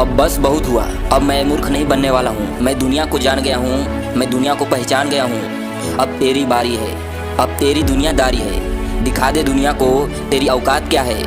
अब बस बहुत हुआ। अब मैं मूर्ख नहीं बनने वाला हूँ। मैं दुनिया को जान गया हूँ, मैं दुनिया को पहचान गया हूँ। अब तेरी बारी है, अब तेरी दुनियादारी है। दिखा दे दुनिया को तेरी औकात क्या है।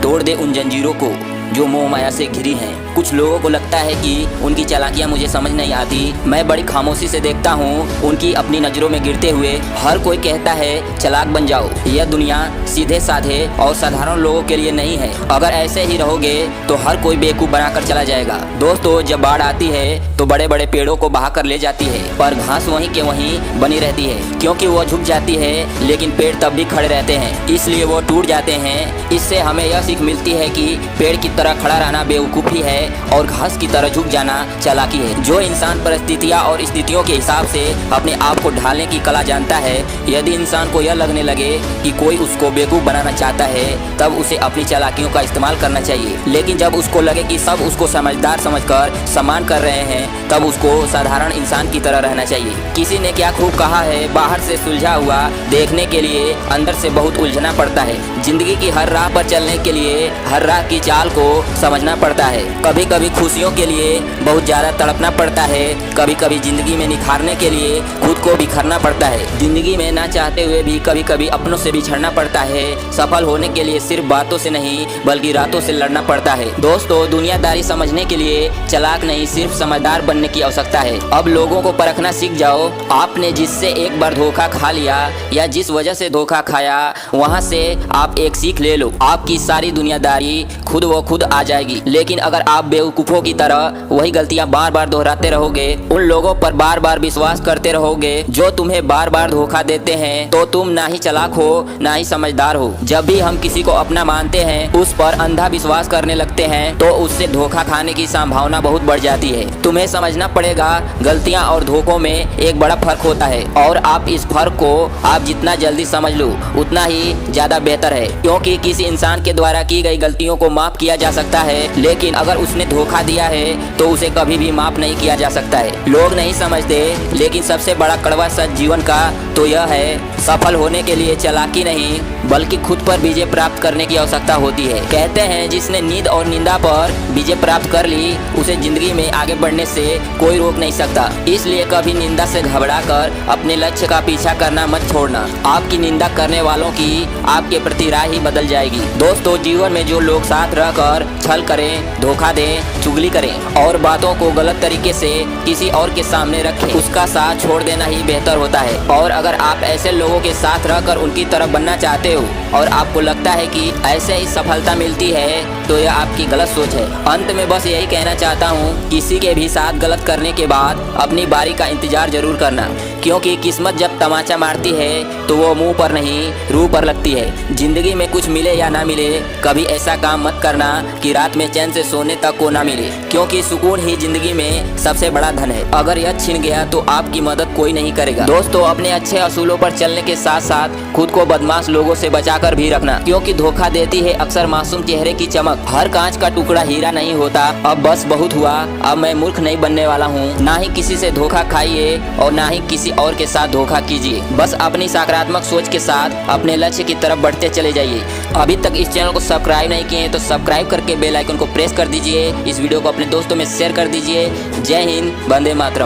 तोड़ दे उन जंजीरों को जो मोह माया से घिरी हैं। कुछ लोगों को लगता है कि उनकी चालाकियां मुझे समझ नहीं आती। मैं बड़ी खामोशी से देखता हूं उनकी अपनी नज़रों में गिरते हुए। हर कोई कहता है चालाक बन जाओ। यह दुनिया सीधे साधे और साधारण लोगों के लिए नहीं है। अगर ऐसे ही रहोगे तो हर कोई बेवकूफ़ बनाकर चला जाएगा। दोस्तों, जब बाढ़ आती है तो बड़े बड़े पेड़ों को बहा कर ले जाती है, पर घास वहीं के वहीं बनी रहती है, क्योंकि वो झुक जाती है लेकिन पेड़ तब भी खड़े रहते हैं, इसलिए वो टूट जाते हैं। इससे हमें यह सीख मिलती है कि पेड़ की तरह खड़ा रहना बेवकूफ़ी है और घास की तरह झुक जाना चालाकी है। जो इंसान परिस्थितियाँ और स्थितियों के हिसाब से अपने आप को ढालने की कला जानता है, यदि इंसान को यह लगने लगे कि कोई उसको बेवकूफ़ बनाना चाहता है, तब उसे अपनी चालाकियों का इस्तेमाल करना चाहिए। लेकिन जब उसको लगे कि सब उसको समझदार समझकर सम्मान कर रहे हैं, तब उसको साधारण इंसान की तरह रहना चाहिए। किसी ने क्या खूब कहा है, बाहर से सुलझा हुआ देखने के लिए अंदर से बहुत उलझना पड़ता है। जिंदगी की हर राह पर चलने के लिए हर राह की चाल को समझना पड़ता है। कभी कभी खुशियों के लिए बहुत ज़्यादा तड़पना पड़ता है, कभी कभी जिंदगी में निखारने के लिए खुद को बिखरना पड़ता है। जिंदगी में ना चाहते हुए भी कभी कभी अपनों से बिछड़ना पड़ता है। सफल होने के लिए सिर्फ बातों से नहीं बल्कि रातों से लड़ना पड़ता है। दोस्तों, दुनियादारी समझने के लिए चालाक नहीं, सिर्फ समझदार बनने की आवश्यकता है। अब लोगों को परखना सीख जाओ। आपने जिससे एक बार धोखा खा लिया या जिस वजह से धोखा खाया, वहाँ से आप एक सीख ले लो। आपकी सारी दुनियादारी खुद व खुद आ जाएगी। लेकिन अगर आप बेवकूफ़ों की तरह वही गलतियां बार बार दोहराते रहोगे, उन लोगों पर बार बार विश्वास करते रहोगे जो तुम्हें बार बार धोखा देते हैं, तो तुम ना ही चालाक हो ना ही समझदार हो। जब भी हम किसी को अपना मानते हैं, उस पर अंधा विश्वास करने लगते हैं, तो उससे धोखा खाने की संभावना बहुत बढ़ जाती है। तुम्हें समझना पड़ेगा, गलतियां और धोखों में एक बड़ा फर्क होता है, और आप इस फर्क को आप जितना जल्दी समझ लो उतना ही ज्यादा बेहतर है। क्योंकि किसी इंसान के द्वारा की गई गलतियों को माफ किया जा सकता है, लेकिन अगर उसने धोखा दिया है तो उसे कभी भी माफ नहीं किया जा सकता है। लोग नहीं समझते, लेकिन सबसे बड़ा कड़वा सच जीवन का तो यह है, सफल होने के लिए चालाकी नहीं बल्कि खुद पर विजय प्राप्त करने की आवश्यकता होती है। कहते हैं जिसने नींद और निंदा पर विजय प्राप्त कर ली, उसे जिंदगी में आगे बढ़ने से कोई रोक नहीं सकता। इसलिए कभी निंदा से घबराकर अपने लक्ष्य का पीछा करना मत छोड़ना। आपकी निंदा करने वालों की आपके प्रति राय ही बदल जाएगी। दोस्तों, जीवन में जो लोग साथ रहकर छल करें, धोखा दें, चुगली करें और बातों को गलत तरीके से किसी और के सामने रखें, उसका साथ छोड़ देना ही बेहतर होता है। और अगर आप ऐसे लोगों के साथ रहकर उनकी तरह बनना चाहते हो और आपको लगता है कि ऐसे ही सफलता मिलती है, तो यह आपकी गलत सोच है। अंत में बस यही कहना चाहता हूँ, किसी के भी साथ गलत करने के बाद अपनी बारी का इंतजार जरूर करना, क्योंकि किस्मत जब तमाचा मारती है तो वो मुंह पर नहीं रूह पर लगती है। जिंदगी में कुछ मिले या ना मिले, कभी ऐसा काम मत करना कि रात में चैन से सोने तक को ना मिले, क्योंकि सुकून ही जिंदगी में सबसे बड़ा धन है। अगर यह छिन गया तो आपकी मदद कोई नहीं करेगा। दोस्तों, अपने अच्छे असूलों पर चलने के साथ साथ खुद को बदमाश लोगों से बचाकर भी रखना, क्योंकि धोखा देती है अक्सर मासूम चेहरे की चमक। हर कांच का टुकड़ा हीरा नहीं होता। अब बस बहुत हुआ। अब मैं मूर्ख नहीं बनने वाला हूँ। ना ही किसी से धोखा खाइए और ना ही किसी और के साथ धोखा कीजिए। बस अपनी सकारात्मक सोच के साथ अपने लक्ष्य की तरफ बढ़ते चले जाइए। अभी तक इस चैनल को सब्सक्राइब नहीं किए हैं तो सब्सक्राइब करके बेल आइकन को प्रेस कर दीजिए। इस वीडियो को अपने दोस्तों में शेयर कर दीजिए। जय हिंद, वंदे मातरम।